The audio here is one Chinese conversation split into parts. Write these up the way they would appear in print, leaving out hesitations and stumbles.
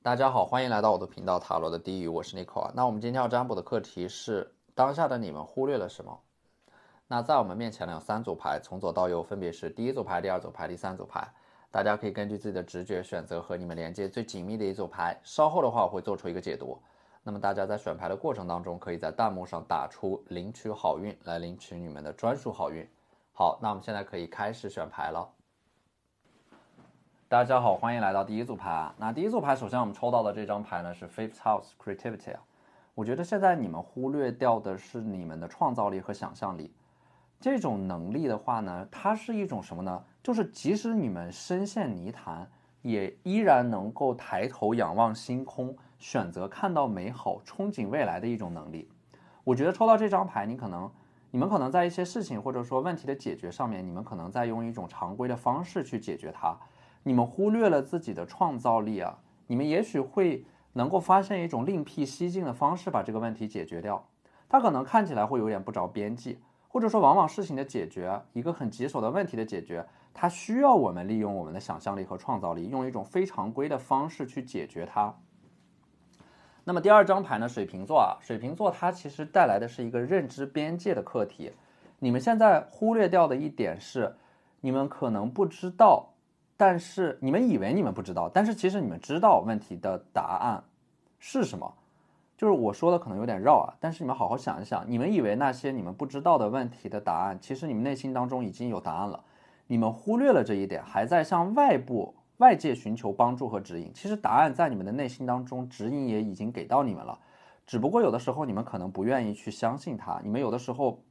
大家好，欢迎来到我的频道塔罗的低语，我是 Nico 啊。那我们今天要占卜的课题是当下的你们忽略了什么？那在我们面前呢有三组牌，从左到右分别是第一组牌、第二组牌、第三组牌。大家可以根据自己的直觉选择和你们连接最紧密的一组牌。稍后的话我会做出一个解读。那么大家在选牌的过程当中，可以在弹幕上打出领取好运来领取你们的专属好运。好，那我们现在可以开始选牌了。大家好，欢迎来到第一组牌。那第一组牌，首先我们抽到的这张牌呢是 Fifth House Creativity 啊。我觉得现在你们忽略掉的是你们的创造力和想象力。这种能力的话呢，它是一种什么呢？就是即使你们深陷泥潭，也依然能够抬头仰望星空，选择看到美好、憧憬未来的一种能力。我觉得抽到这张牌，你们可能在一些事情或者说问题的解决上面，你们可能在用一种常规的方式去解决它。你们忽略了自己的创造力啊，你们也许会能够发现一种另辟蹊径的方式把这个问题解决掉。它可能看起来会有点不着边际，或者说往往事情的解决，一个很棘手的问题的解决，它需要我们利用我们的想象力和创造力，用一种非常规的方式去解决它。那么第二张牌呢，水瓶座啊，水瓶座它其实带来的是一个认知边界的课题。你们现在忽略掉的一点是，你们可能不知道，但是你们以为你们不知道，但是其实你们知道问题的答案是什么。就是我说的可能有点绕啊，但是你们好好想一想，你们以为那些你们不知道的问题的答案，其实你们内心当中已经有答案了，你们忽略了这一点，还在向外界寻求帮助和指引。其实答案在你们的内心当中，指引也已经给到你们了，只不过有的时候你们可能不愿意去相信它，你们有的时候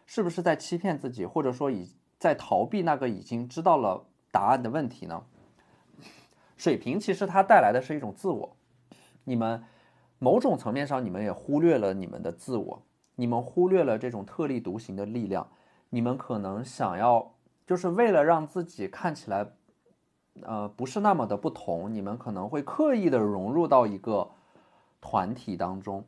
是不是在欺骗自己，或者说在逃避那个已经知道了答案的问题呢？水平其实它带来的是一种自我，你们某种层面上你们也忽略了你们的自我，你们忽略了这种特立独行的力量，你们可能想要就是为了让自己看起来不是那么的不同，你们可能会刻意的融入到一个团体当中，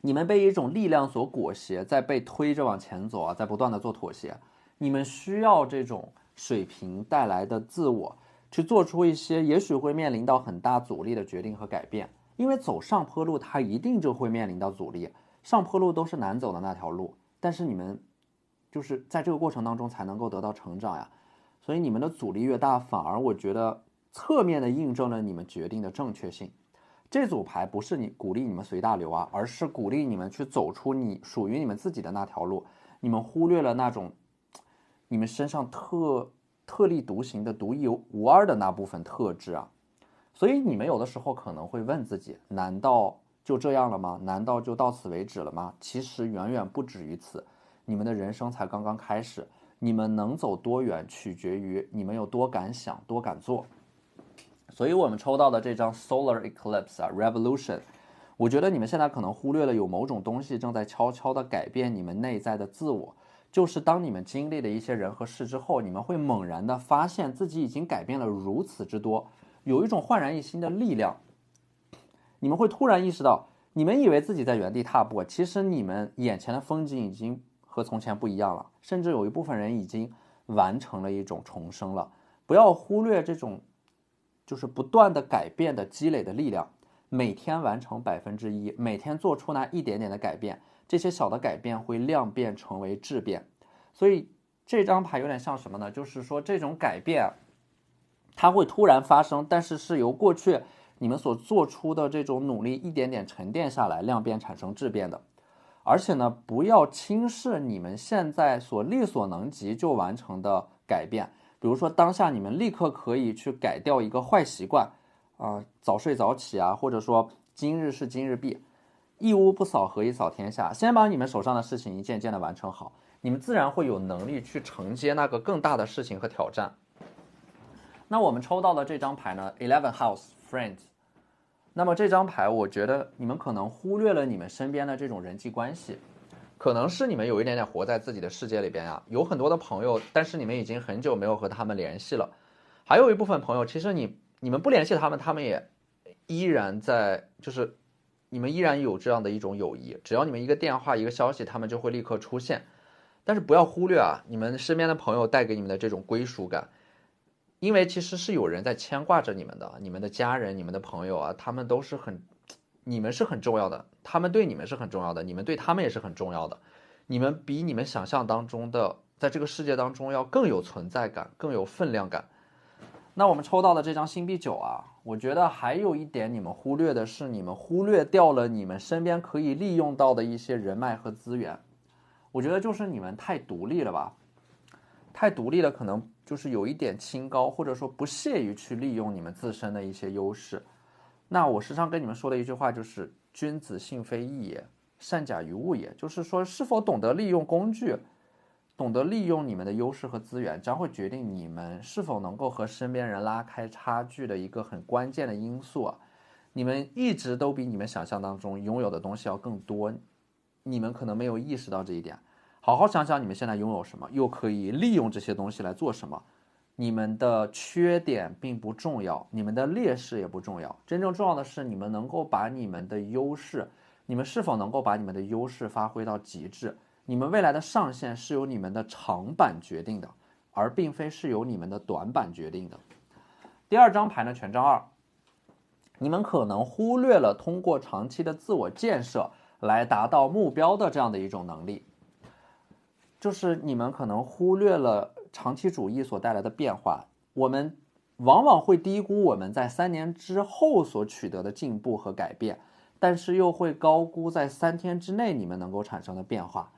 你们被一种力量所裹挟，在被推着往前走啊，在不断的做妥协。你们需要这种水平带来的自我，去做出一些也许会面临到很大阻力的决定和改变。因为走上坡路，它一定就会面临到阻力。上坡路都是难走的那条路，但是你们就是在这个过程当中才能够得到成长呀。所以你们的阻力越大，反而我觉得侧面的印证了你们决定的正确性。这组牌不是鼓励你们随大流啊，而是鼓励你们去走出属于你们自己的那条路。你们忽略了那种你们身上特立独行的独一无二的那部分特质啊。所以你们有的时候可能会问自己，难道就这样了吗？难道就到此为止了吗？其实远远不止于此，你们的人生才刚刚开始，你们能走多远取决于你们有多敢想，多敢做。所以我们抽到的这张 Solar Eclipse 啊 Revolution， 我觉得你们现在可能忽略了有某种东西正在悄悄地改变你们内在的自我，就是当你们经历了一些人和事之后，你们会猛然地发现自己已经改变了如此之多，有一种焕然一新的力量。你们会突然意识到，你们以为自己在原地踏步，其实你们眼前的风景已经和从前不一样了，甚至有一部分人已经完成了一种重生了。不要忽略这种就是不断的改变的积累的力量，每天完成1%，每天做出那一点点的改变，这些小的改变会量变成为质变。所以这张牌有点像什么呢？就是说这种改变它会突然发生，但是是由过去你们所做出的这种努力一点点沉淀下来，量变产生质变的。而且呢，不要轻视你们现在所力所能及就完成的改变。比如说，当下你们立刻可以去改掉一个坏习惯，早睡早起啊，或者说今日事今日毕，一屋不扫何以扫天下。先把你们手上的事情一件件的完成好，你们自然会有能力去承接那个更大的事情和挑战。那我们抽到的这张牌呢 ，11 House Friends。那么这张牌，我觉得你们可能忽略了你们身边的这种人际关系，可能是你们有一点点活在自己的世界里边啊，有很多的朋友，但是你们已经很久没有和他们联系了。还有一部分朋友，其实你们不联系他们，他们也依然在，就是你们依然有这样的一种友谊，只要你们一个电话一个消息，他们就会立刻出现。但是不要忽略啊，你们身边的朋友带给你们的这种归属感，因为其实是有人在牵挂着你们的，你们的家人、你们的朋友啊，他们都是你们是很重要的，他们对你们是很重要的，你们对他们也是很重要的，你们比你们想象当中的，在这个世界当中要更有存在感，更有分量感。那我们抽到的这张星币9啊，我觉得还有一点你们忽略的是，你们忽略掉了你们身边可以利用到的一些人脉和资源。我觉得就是你们太独立了吧，太独立了，可能就是有一点清高，或者说不屑于去利用你们自身的一些优势。那我时常跟你们说的一句话就是君子性非异也，善假于物也，就是说是否懂得利用工具，懂得利用你们的优势和资源，将会决定你们是否能够和身边人拉开差距的一个很关键的因素啊。你们一直都比你们想象当中拥有的东西要更多，你们可能没有意识到这一点。好好想想你们现在拥有什么，又可以利用这些东西来做什么。你们的缺点并不重要，你们的劣势也不重要，真正重要的是你们能够把你们的优势，你们是否能够把你们的优势发挥到极致。你们未来的上限是由你们的长板决定的，而并非是由你们的短板决定的。第二张牌呢，权杖2，你们可能忽略了通过长期的自我建设来达到目标的这样的一种能力，就是你们可能忽略了长期主义所带来的变化。我们往往会低估我们在3年之后所取得的进步和改变，但是又会高估在3天之内你们能够产生的变化。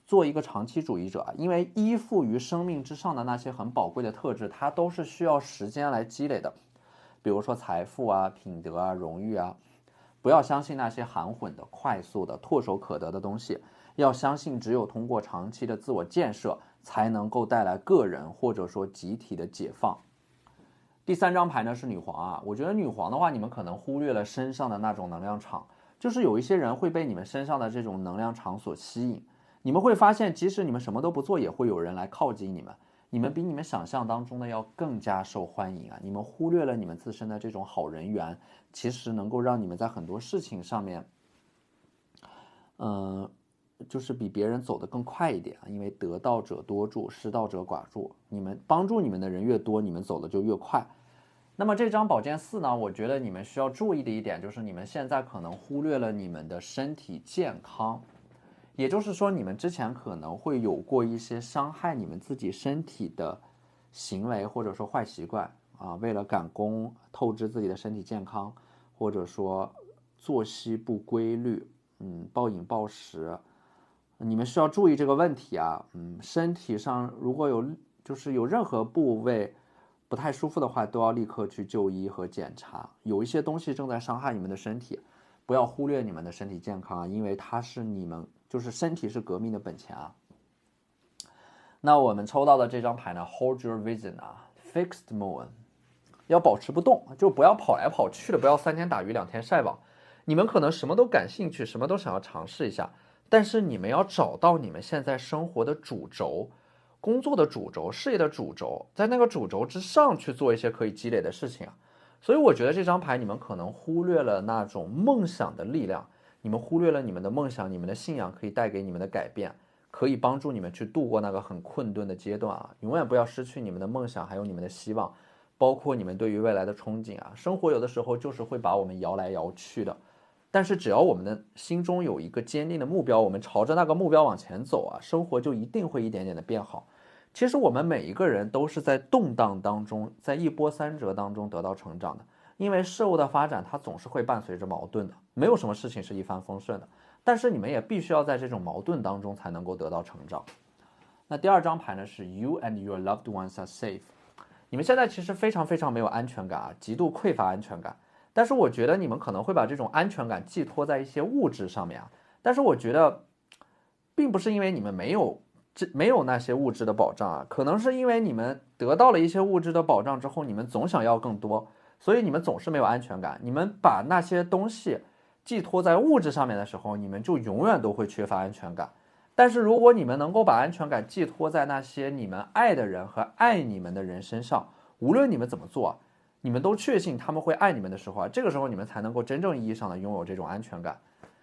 做一个长期主义者，因为依附于生命之上的那些很宝贵的特质，它都是需要时间来积累的，比如说财富啊、品德啊、荣誉啊。不要相信那些含混的、快速的、唾手可得的东西，要相信只有通过长期的自我建设，才能够带来个人或者说集体的解放。第3张牌呢是女皇啊，我觉得女皇的话，你们可能忽略了身上的那种能量场，就是有一些人会被你们身上的这种能量场所吸引。你们会发现，即使你们什么都不做，也会有人来靠近你们。你们比你们想象当中的要更加受欢迎啊！你们忽略了你们自身的这种好人缘，其实能够让你们在很多事情上面，就是比别人走得更快一点啊。因为得道者多助，失道者寡助。你们帮助你们的人越多，你们走的就越快。那么这张宝剑4呢，我觉得你们需要注意的一点就是，你们现在可能忽略了你们的身体健康。也就是说，你们之前可能会有过一些伤害你们自己身体的行为，或者说坏习惯啊，为了赶工透支自己的身体健康，或者说作息不规律，暴饮暴食，你们需要注意这个问题啊，身体上如果有任何部位不太舒服的话，都要立刻去就医和检查，有一些东西正在伤害你们的身体。不要忽略你们的身体健康啊，因为它是你们就是身体是革命的本钱啊。那我们抽到的这张牌呢 ，Hold your vision 啊 ，Fixed moon， 要保持不动，就不要跑来跑去的，不要3天打鱼2天晒网。你们可能什么都感兴趣，什么都想要尝试一下，但是你们要找到你们现在生活的主轴、工作的主轴、事业的主轴，在那个主轴之上去做一些可以积累的事情啊。所以我觉得这张牌你们可能忽略了那种梦想的力量，你们忽略了你们的梦想，你们的信仰可以带给你们的改变，可以帮助你们去度过那个很困顿的阶段啊！永远不要失去你们的梦想，还有你们的希望，包括你们对于未来的憧憬啊！生活有的时候就是会把我们摇来摇去的，但是只要我们的心中有一个坚定的目标，我们朝着那个目标往前走啊，生活就一定会一点点的变好。其实我们每一个人都是在动荡当中，在一波三折当中得到成长的，因为事物的发展它总是会伴随着矛盾的，没有什么事情是一帆风顺的，但是你们也必须要在这种矛盾当中才能够得到成长。那第2张牌呢是 You and your loved ones are safe， 你们现在其实非常非常没有安全感啊，极度匮乏安全感，但是我觉得你们可能会把这种安全感寄托在一些物质上面啊，但是我觉得并不是因为你们没有那些物质的保障啊，可能是因为你们得到了一些物质的保障之后，你们总想要更多，所以你们总是没有安全感。你们把那些东西寄托在物质上面的时候，你们就永远都会缺乏安全感。但是如果你们能够把安全感寄托在那些你们爱的人和爱你们的人身上，无论你们怎么做，你们都确信他们会爱你们的时候啊，这个时候你们才能够真正意义上的拥有这种安全感。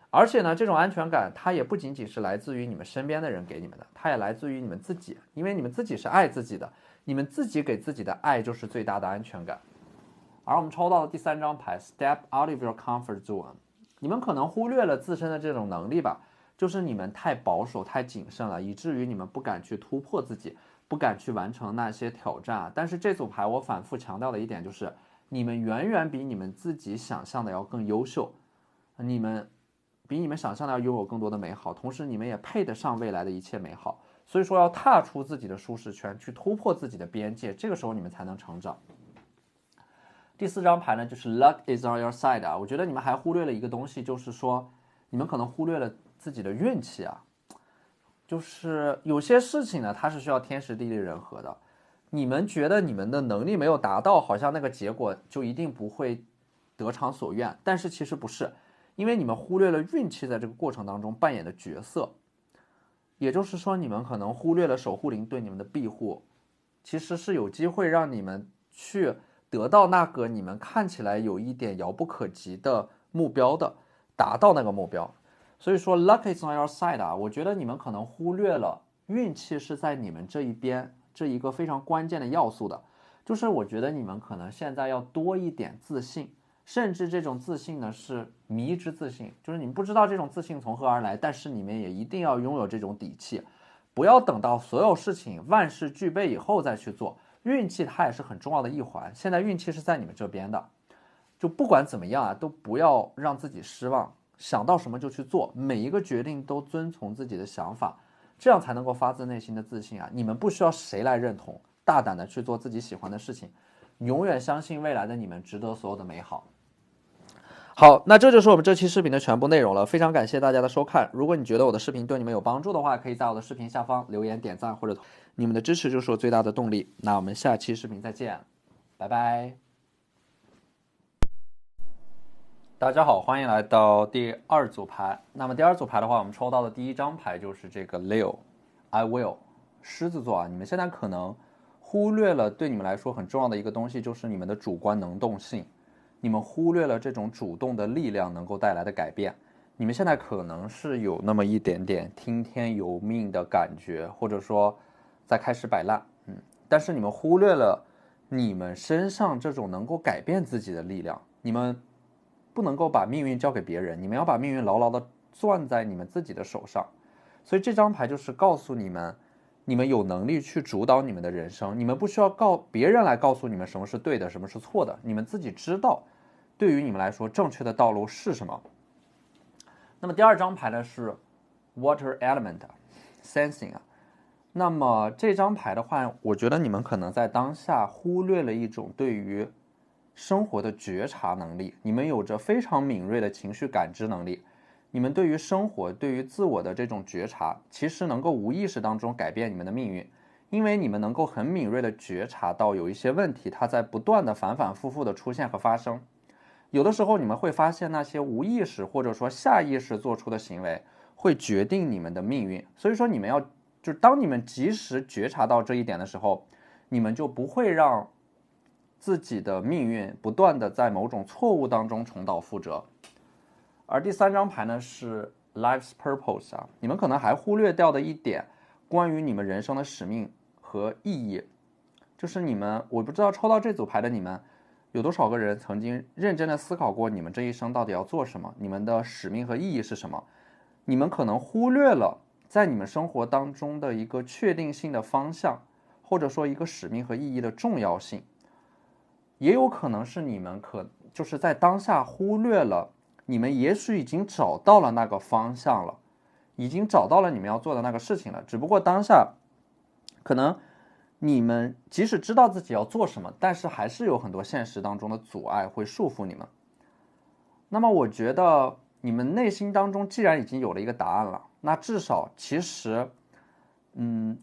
而且呢，这种安全感它也不仅仅是来自于你们身边的人给你们的，它也来自于你们自己，因为你们自己是爱自己的，你们自己给自己的爱就是最大的安全感。而我们抽到的第3张牌 Step out of your comfort zone， 你们可能忽略了自身的这种能力吧，就是你们太保守太谨慎了，以至于你们不敢去突破自己，不敢去完成那些挑战。但是这组牌我反复强调的一点就是，你们远远比你们自己想象的要更优秀，你们比你们想象的要拥有更多的美好，同时你们也配得上未来的一切美好。所以说要踏出自己的舒适圈，去突破自己的边界，这个时候你们才能成长。第4张牌呢，就是 Luck is on your side 啊，我觉得你们还忽略了一个东西，就是说你们可能忽略了自己的运气啊，就是有些事情呢，它是需要天时地利人和的。你们觉得你们的能力没有达到，好像那个结果就一定不会得偿所愿，但是其实不是，因为你们忽略了运气在这个过程当中扮演的角色。也就是说，你们可能忽略了守护灵对你们的庇护，其实是有机会让你们去得到那个你们看起来有一点遥不可及的目标的，达到那个目标。所以说 luck is on your side 啊，我觉得你们可能忽略了运气是在你们这一边，这一个非常关键的要素的。就是我觉得你们可能现在要多一点自信，甚至这种自信呢是迷之自信，就是你们不知道这种自信从何而来，但是你们也一定要拥有这种底气，不要等到所有事情万事俱备以后再去做。运气它也是很重要的一环，现在运气是在你们这边的，就不管怎么样啊，都不要让自己失望，想到什么就去做，每一个决定都遵从自己的想法，这样才能够发自内心的自信啊！你们不需要谁来认同，大胆的去做自己喜欢的事情，永远相信未来的你们值得所有的美好。好，那这就是我们这期视频的全部内容了，非常感谢大家的收看。如果你觉得我的视频对你们有帮助的话，可以在我的视频下方留言点赞或者你们的支持就是我最大的动力。那我们下期视频再见，拜拜。大家好，欢迎来到第2组牌。那么第2组牌的话，我们抽到的第1张牌就是这个 Leo，I will， 狮子座啊，你们现在可能忽略了对你们来说很重要的一个东西，就是你们的主观能动性。你们忽略了这种主动的力量能够带来的改变，你们现在可能是有那么一点点听天由命的感觉，或者说在开始摆烂，但是你们忽略了你们身上这种能够改变自己的力量，你们不能够把命运交给别人，你们要把命运牢牢的攥在你们自己的手上。所以这张牌就是告诉你们，你们有能力去主导你们的人生，你们不需要别人来告诉你们什么是对的，什么是错的，你们自己知道对于你们来说正确的道路是什么。那么第2张牌呢是 Water Element Sensing 啊，那么这张牌的话，我觉得你们可能在当下忽略了一种对于生活的觉察能力，你们有着非常敏锐的情绪感知能力，你们对于生活对于自我的这种觉察其实能够无意识当中改变你们的命运，因为你们能够很敏锐的觉察到有一些问题它在不断的反反复复的出现和发生，有的时候你们会发现那些无意识或者说下意识做出的行为会决定你们的命运，所以说你们要就是当你们及时觉察到这一点的时候，你们就不会让自己的命运不断的在某种错误当中重蹈覆辙。而第3张牌呢是 Life's Purpose 啊，你们可能还忽略掉的一点关于你们人生的使命和意义，就是你们，我不知道抽到这组牌的你们有多少个人曾经认真的思考过你们这一生到底要做什么，你们的使命和意义是什么。你们可能忽略了在你们生活当中的一个确定性的方向，或者说一个使命和意义的重要性，也有可能是你们就是在当下忽略了你们也许已经找到了那个方向了，已经找到了你们要做的那个事情了，只不过当下可能你们即使知道自己要做什么，但是还是有很多现实当中的阻碍会束缚你们。那么我觉得你们内心当中既然已经有了一个答案了，那至少其实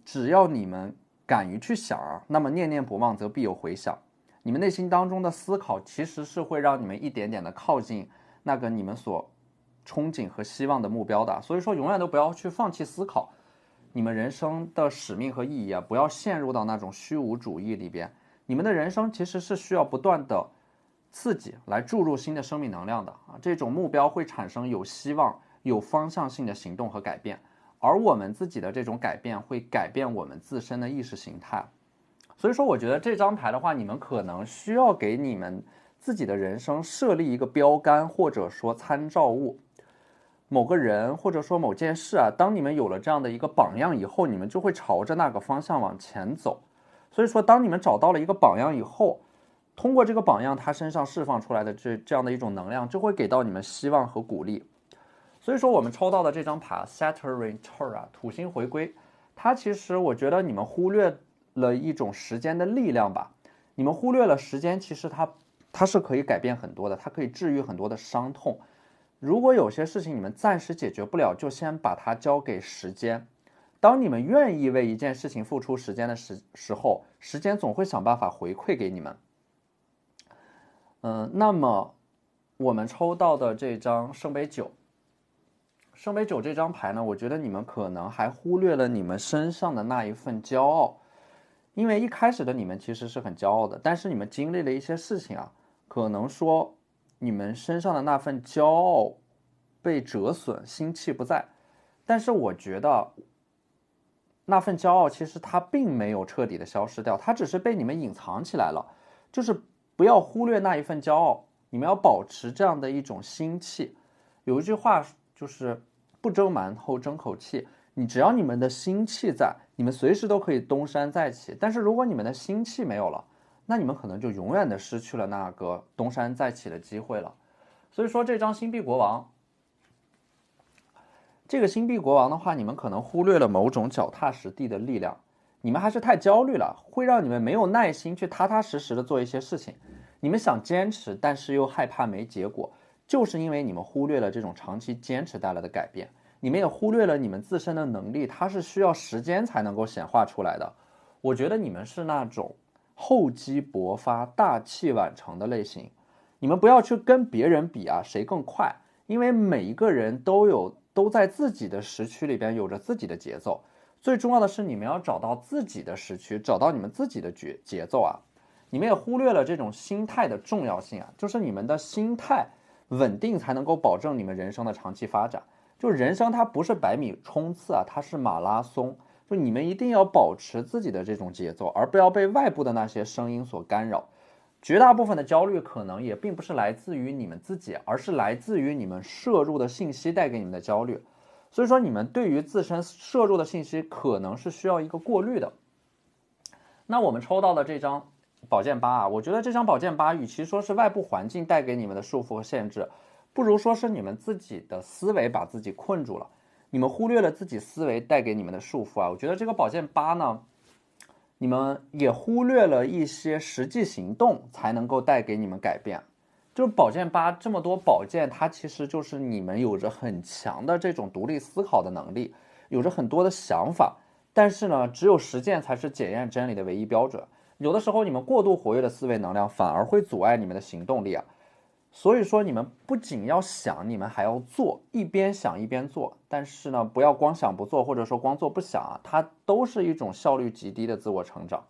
只要你们敢于去想啊，那么念念不忘则必有回响。你们内心当中的思考其实是会让你们一点点的靠近那个你们所憧憬和希望的目标的，所以说永远都不要去放弃思考你们人生的使命和意义啊，不要陷入到那种虚无主义里边。你们的人生其实是需要不断的刺激来注入新的生命能量的啊，这种目标会产生有希望、有方向性的行动和改变，而我们自己的这种改变会改变我们自身的意识形态。所以说我觉得这张牌的话，你们可能需要给你们自己的人生设立一个标杆，或者说参照物，某个人或者说某件事啊，当你们有了这样的一个榜样以后，你们就会朝着那个方向往前走。所以说当你们找到了一个榜样以后，通过这个榜样他身上释放出来的这样的一种能量，就会给到你们希望和鼓励。所以说我们抽到的这张牌 Saturn Return 啊，土星回归，它其实我觉得你们忽略了一种时间的力量吧。你们忽略了时间，其实它是可以改变很多的，它可以治愈很多的伤痛。如果有些事情你们暂时解决不了，就先把它交给时间。当你们愿意为一件事情付出时间的时候，时间总会想办法回馈给你们。那么我们抽到的这张圣杯九，圣杯九这张牌呢，我觉得你们可能还忽略了你们身上的那一份骄傲，因为一开始的你们其实是很骄傲的，但是你们经历了一些事情啊，可能说你们身上的那份骄傲被折损，心气不在。但是我觉得那份骄傲其实它并没有彻底的消失掉，它只是被你们隐藏起来了。就是不要忽略那一份骄傲，你们要保持这样的一种心气。有一句话就是不蒸馒头争口气，只要你们的心气在，你们随时都可以东山再起。但是如果你们的心气没有了，那你们可能就永远的失去了那个东山再起的机会了。所以说这张星币国王，这个星币国王的话，你们可能忽略了某种脚踏实地的力量，你们还是太焦虑了，会让你们没有耐心去踏踏实实的做一些事情。你们想坚持，但是又害怕没结果，就是因为你们忽略了这种长期坚持带来的改变。你们也忽略了你们自身的能力，它是需要时间才能够显化出来的。我觉得你们是那种厚积薄发、大器晚成的类型。你们不要去跟别人比啊，谁更快，因为每一个人都在自己的时区里边有着自己的节奏。最重要的是你们要找到自己的时区，找到你们自己的节奏啊。你们也忽略了这种心态的重要性啊，就是你们的心态稳定才能够保证你们人生的长期发展。就人生它不是100米冲刺啊，它是马拉松。就你们一定要保持自己的这种节奏，而不要被外部的那些声音所干扰。绝大部分的焦虑可能也并不是来自于你们自己，而是来自于你们摄入的信息带给你们的焦虑。所以说你们对于自身摄入的信息可能是需要一个过滤的。那我们抽到的这张宝剑八啊，我觉得这张宝剑八与其说是外部环境带给你们的束缚和限制，不如说是你们自己的思维把自己困住了。你们忽略了自己思维带给你们的束缚啊。我觉得这个宝剑八呢，你们也忽略了一些实际行动才能够带给你们改变。就是宝剑八这么多宝剑，它其实就是你们有着很强的这种独立思考的能力，有着很多的想法，但是呢，只有实践才是检验真理的唯一标准。有的时候你们过度活跃的思维能量反而会阻碍你们的行动力啊。所以说你们不仅要想，你们还要做，一边想一边做。但是呢，不要光想不做，或者说光做不想啊，它都是一种效率极低的自我成长。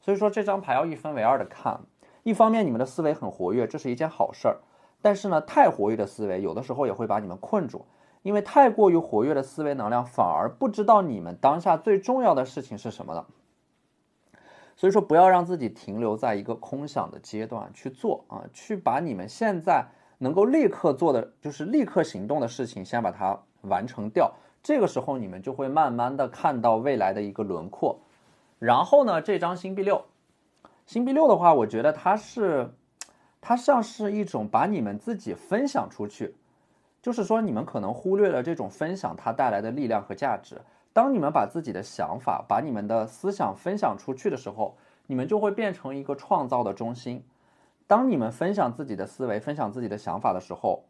所以说这张牌要一分为二的看，一方面你们的思维很活跃，这是一件好事儿，但是呢，太活跃的思维有的时候也会把你们困住，因为太过于活跃的思维能量反而不知道你们当下最重要的事情是什么了。所以说不要让自己停留在一个空想的阶段去做啊，去把你们现在能够立刻做的，就是立刻行动的事情先把它完成掉，这个时候你们就会慢慢的看到未来的一个轮廓。然后呢，这张星币六，星币六的话，我觉得它像是一种把你们自己分享出去，就是说你们可能忽略了这种分享它带来的力量和价值。当你们把自己的想法，把你们的思想分享出去的时候，你们就会变成一个创造的中心。当你们分享自己的思维，分享自己的想法的时候，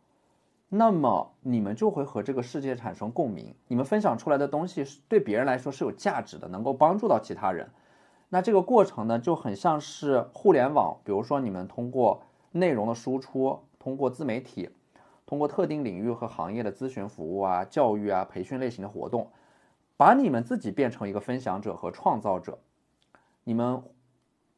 那么你们就会和这个世界产生共鸣。你们分享出来的东西对别人来说是有价值的，能够帮助到其他人。那这个过程呢，就很像是互联网，比如说你们通过内容的输出，通过自媒体，通过特定领域和行业的咨询服务啊、教育啊、培训类型的活动，把你们自己变成一个分享者和创造者。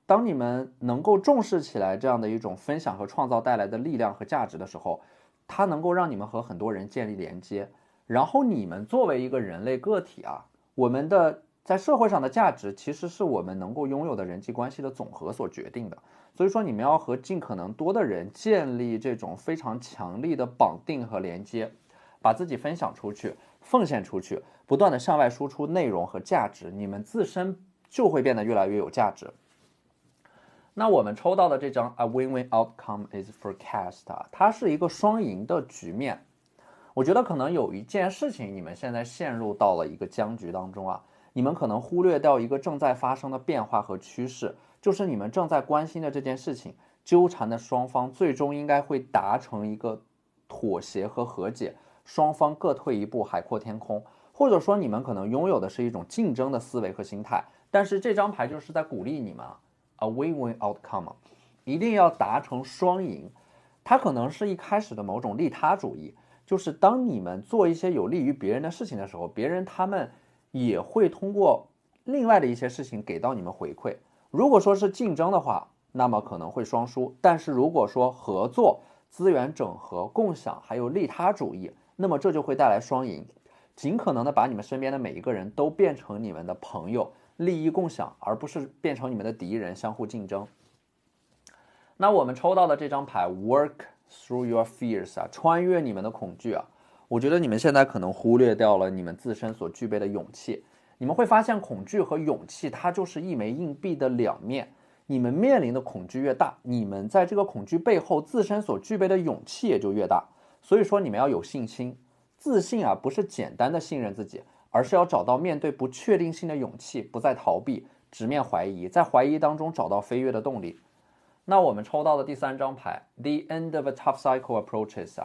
当你们能够重视起来这样的一种分享和创造带来的力量和价值的时候，它能够让你们和很多人建立连接。然后你们作为一个人类个体啊，我们的在社会上的价值其实是我们能够拥有的人际关系的总和所决定的。所以说你们要和尽可能多的人建立这种非常强力的绑定和连接，把自己分享出去，奉献出去，不断的向外输出内容和价值，你们自身就会变得越来越有价值。那我们抽到的这张 A win-win outcome is forecast， 它是一个双赢的局面。我觉得可能有一件事情你们现在陷入到了一个僵局当中啊，你们可能忽略掉一个正在发生的变化和趋势，就是你们正在关心的这件事情，纠缠的双方最终应该会达成一个妥协和和解，双方各退一步，海阔天空。或者说你们可能拥有的是一种竞争的思维和心态，但是这张牌就是在鼓励你们A win-win outcome， 一定要达成双赢。它可能是一开始的某种利他主义，就是当你们做一些有利于别人的事情的时候，别人他们也会通过另外的一些事情给到你们回馈。如果说是竞争的话，那么可能会双输，但是如果说合作、资源整合、共享还有利他主义，那么这就会带来双赢，尽可能的把你们身边的每一个人都变成你们的朋友，利益共享，而不是变成你们的敌人，相互竞争。那我们抽到的这张牌 Work through your fears 穿越你们的恐惧我觉得你们现在可能忽略掉了你们自身所具备的勇气。你们会发现恐惧和勇气它就是一枚硬币的两面，你们面临的恐惧越大，你们在这个恐惧背后自身所具备的勇气也就越大。所以说你们要有信心，自信不是简单的信任自己，而是要找到面对不确定性的勇气，不再逃避，直面怀疑，在怀疑当中找到飞跃的动力。那我们抽到的第3张牌 The end of a tough cycle approaches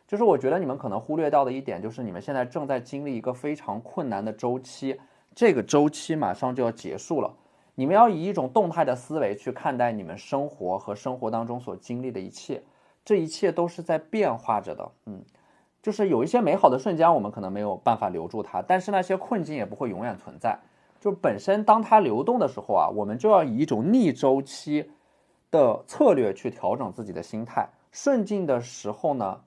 就是我觉得你们可能忽略到的一点，就是你们现在正在经历一个非常困难的周期，这个周期马上就要结束了，你们要以一种动态的思维去看待你们生活和生活当中所经历的一切，这一切都是在变化着的。就是有一些美好的瞬间我们可能没有办法留住它，但是那些困境也不会永远存在，就本身当它流动的时候我们就要以一种逆周期的策略去调整自己的心态，顺境的时候呢，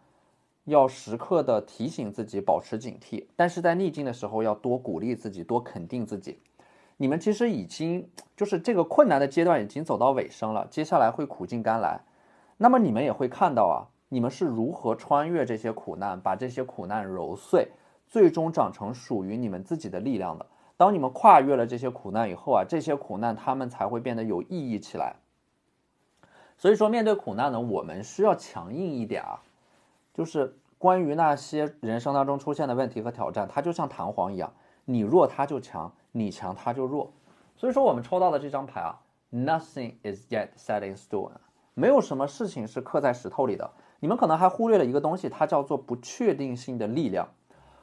要时刻的提醒自己保持警惕，但是在逆境的时候要多鼓励自己，多肯定自己。你们其实已经就是这个困难的阶段已经走到尾声了，接下来会苦尽甘来。那么你们也会看到你们是如何穿越这些苦难，把这些苦难揉碎，最终长成属于你们自己的力量的。当你们跨越了这些苦难以后这些苦难它们才会变得有意义起来。所以说面对苦难呢，我们需要强硬一点就是关于那些人生当中出现的问题和挑战，它就像弹簧一样，你弱它就强，你强它就弱。所以说我们抽到的这张牌Nothing is yet set in stone， 没有什么事情是刻在石头里的。你们可能还忽略了一个东西，它叫做不确定性的力量。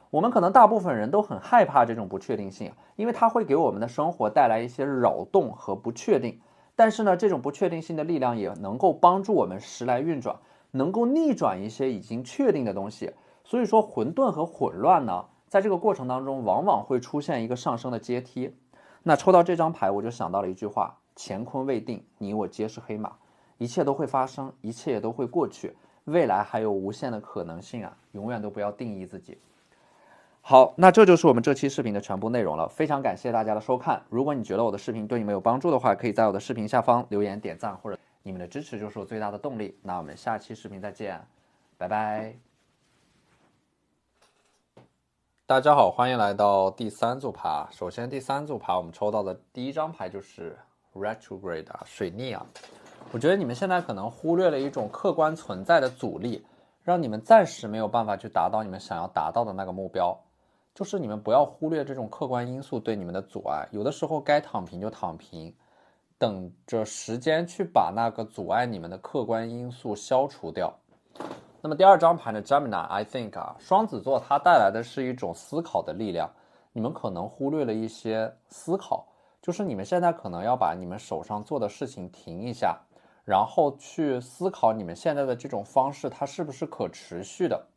我们可能大部分人都很害怕这种不确定性，因为它会给我们的生活带来一些扰动和不确定。但是呢，这种不确定性的力量也能够帮助我们时来运转，能够逆转一些已经确定的东西。所以说混沌和混乱呢，在这个过程当中往往会出现一个上升的阶梯。那抽到这张牌我就想到了一句话，乾坤未定，你我皆是黑马，一切都会发生，一切也都会过去，未来还有无限的可能性永远都不要定义自己。好，那这就是我们这期视频的全部内容了，非常感谢大家的收看。如果你觉得我的视频对你们有帮助的话，可以在我的视频下方留言点赞，或者你们的支持就是我最大的动力。那我们下期视频再见，拜拜。大家好，欢迎来到第3组牌。首先第3组牌我们抽到的第1张牌就是 retrograde 水逆我觉得你们现在可能忽略了一种客观存在的阻力，让你们暂时没有办法去达到你们想要达到的那个目标。就是你们不要忽略这种客观因素对你们的阻碍，有的时候该躺平就躺平，等着时间去把那个阻碍你们的客观因素消除掉。那么第2张牌呢 Gemini I think 双子座它带来的是一种思考的力量，你们可能忽略了一些思考，就是你们现在可能要把你们手上做的事情停一下，然后去思考你们现在的这种方式它是不是可持续的。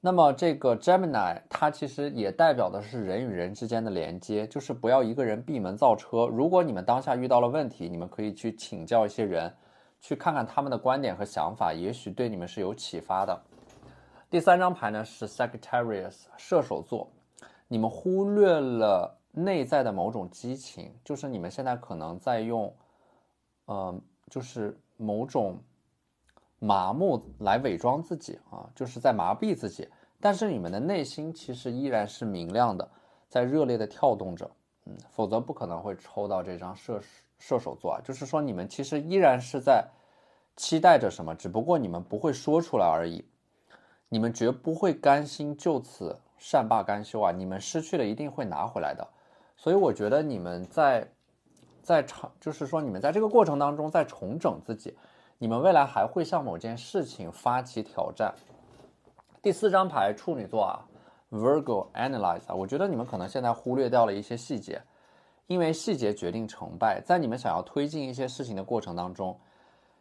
那么这个 Gemini 它其实也代表的是人与人之间的连接，就是不要一个人闭门造车。如果你们当下遇到了问题，你们可以去请教一些人，去看看他们的观点和想法，也许对你们是有启发的。第3张牌呢是 Sagittarius 射手座，你们忽略了内在的某种激情，就是你们现在可能在用，就是某种麻木来伪装自己啊，就是在麻痹自己，但是你们的内心其实依然是明亮的，在热烈的跳动着，否则不可能会抽到这张射手座啊，就是说你们其实依然是在期待着什么，只不过你们不会说出来而已，你们绝不会甘心就此善罢甘休啊，你们失去了一定会拿回来的，所以我觉得你们就是说你们在这个过程当中在重整自己，你们未来还会向某件事情发起挑战。第4张牌处女座啊 Virgo Analyze 啊，我觉得你们可能现在忽略掉了一些细节，因为细节决定成败，在你们想要推进一些事情的过程当中，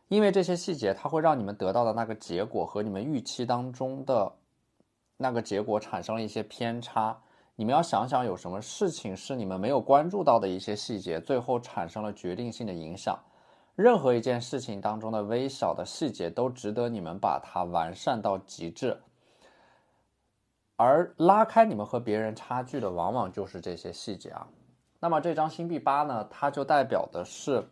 因为这些细节它会让你们得到的那个结果和你们预期当中的那个结果产生了一些偏差，你们要想想有什么事情是你们没有关注到的一些细节，最后产生了决定性的影响。任何一件事情当中的微小的细节都值得你们把它完善到极致，而拉开你们和别人差距的往往就是这些细节啊。那么这张星币8呢，它就代表的是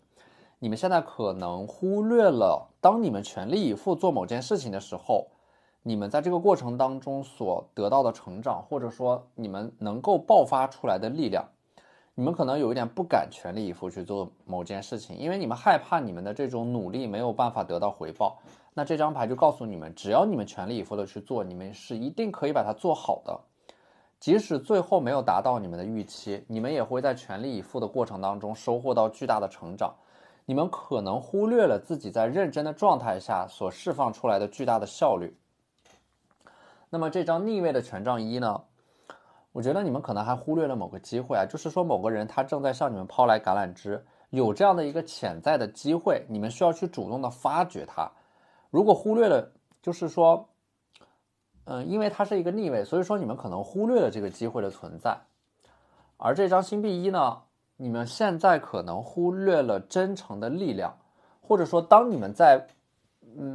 你们现在可能忽略了，当你们全力以赴做某件事情的时候，你们在这个过程当中所得到的成长，或者说你们能够爆发出来的力量，你们可能有一点不敢全力以赴去做某件事情，因为你们害怕你们的这种努力没有办法得到回报。那这张牌就告诉你们，只要你们全力以赴的去做，你们是一定可以把它做好的。即使最后没有达到你们的预期，你们也会在全力以赴的过程当中收获到巨大的成长。你们可能忽略了自己在认真的状态下所释放出来的巨大的效率。那么这张逆位的权杖1呢，我觉得你们可能还忽略了某个机会啊，就是说某个人他正在向你们抛来橄榄枝，有这样的一个潜在的机会，你们需要去主动的发掘它。如果忽略了，就是说因为它是一个逆位，所以说你们可能忽略了这个机会的存在。而这张星币1呢，你们现在可能忽略了真诚的力量，或者说当你们在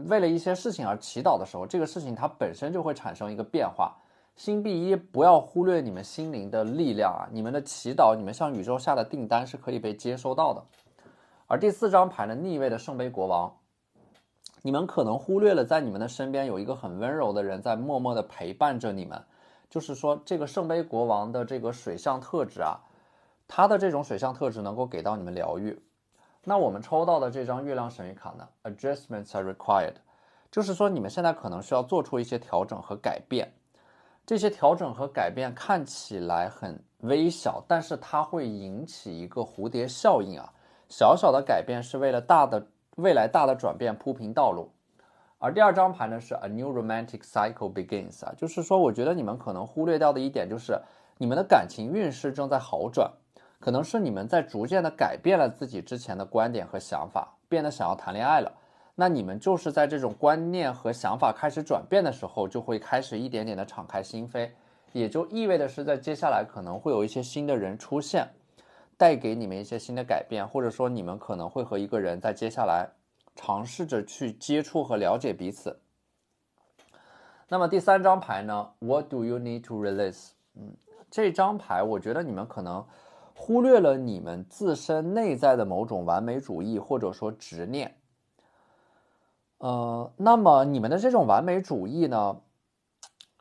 为了一些事情而祈祷的时候，这个事情它本身就会产生一个变化。星币1，不要忽略你们心灵的力量啊，你们的祈祷，你们向宇宙下的订单是可以被接收到的。而第4张牌呢，逆位的圣杯国王，你们可能忽略了在你们的身边有一个很温柔的人在默默的陪伴着你们，就是说这个圣杯国王的这个水象特质啊，它的这种水象特质能够给到你们疗愈。那我们抽到的这张月亮神谕卡呢 ，Adjustments are required， 就是说你们现在可能需要做出一些调整和改变。这些调整和改变看起来很微小，但是它会引起一个蝴蝶效应啊。小小的改变是为了未来大的转变铺平道路。而第2张牌呢是 A new romantic cycle begins 啊，就是说我觉得你们可能忽略掉的一点就是你们的感情运势正在好转，可能是你们在逐渐的改变了自己之前的观点和想法，变得想要谈恋爱了。那你们就是在这种观念和想法开始转变的时候，就会开始一点点的敞开心扉，也就意味着是在接下来可能会有一些新的人出现，带给你们一些新的改变，或者说你们可能会和一个人在接下来尝试着去接触和了解彼此。那么第3张牌呢 What do you need to release？ 这张牌我觉得你们可能忽略了你们自身内在的某种完美主义或者说执念。那么你们的这种完美主义呢，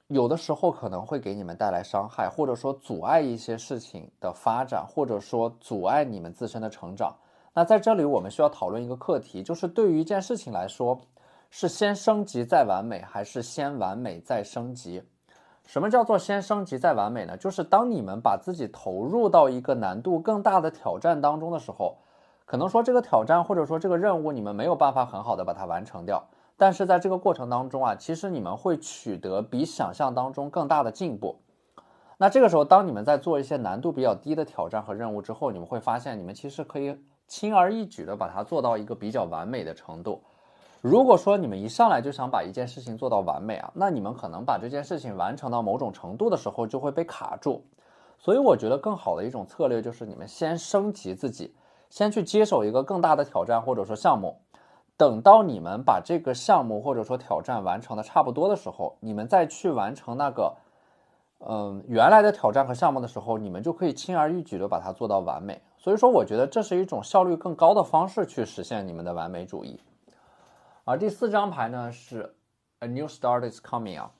有的时候可能会给你们带来伤害，或者说阻碍一些事情的发展，或者说阻碍你们自身的成长。那在这里我们需要讨论一个课题，就是对于一件事情来说，是先升级再完美，还是先完美再升级？什么叫做先升级再完美呢？就是当你们把自己投入到一个难度更大的挑战当中的时候，可能说这个挑战或者说这个任务你们没有办法很好的把它完成掉，但是在这个过程当中啊，其实你们会取得比想象当中更大的进步。那这个时候当你们在做一些难度比较低的挑战和任务之后，你们会发现你们其实可以轻而易举的把它做到一个比较完美的程度。如果说你们一上来就想把一件事情做到完美啊，那你们可能把这件事情完成到某种程度的时候就会被卡住。所以我觉得更好的一种策略就是你们先升级自己，先去接手一个更大的挑战或者说项目，等到你们把这个项目或者说挑战完成的差不多的时候，你们再去完成那个原来的挑战和项目的时候，你们就可以轻而易举的把它做到完美。所以说，我觉得这是一种效率更高的方式去实现你们的完美主义。而第4张牌呢是 A new start is coming up。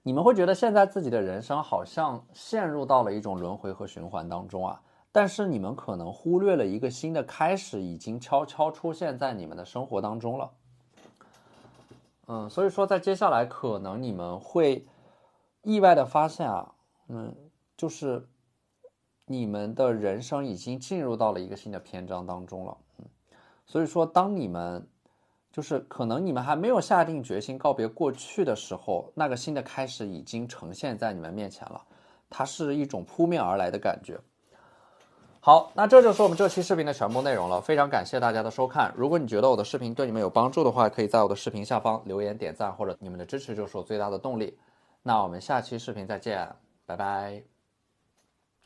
你们会觉得现在自己的人生好像陷入到了一种轮回和循环当中啊，但是你们可能忽略了一个新的开始已经悄悄出现在你们的生活当中了。所以说在接下来可能你们会意外的发现啊，就是你们的人生已经进入到了一个新的篇章当中了。所以说当你们就是可能你们还没有下定决心告别过去的时候，那个新的开始已经呈现在你们面前了，它是一种扑面而来的感觉。好，那这就是我们这期视频的全部内容了，非常感谢大家的收看。如果你觉得我的视频对你们有帮助的话，可以在我的视频下方留言点赞，或者你们的支持就是我最大的动力。那我们下期视频再见，拜拜。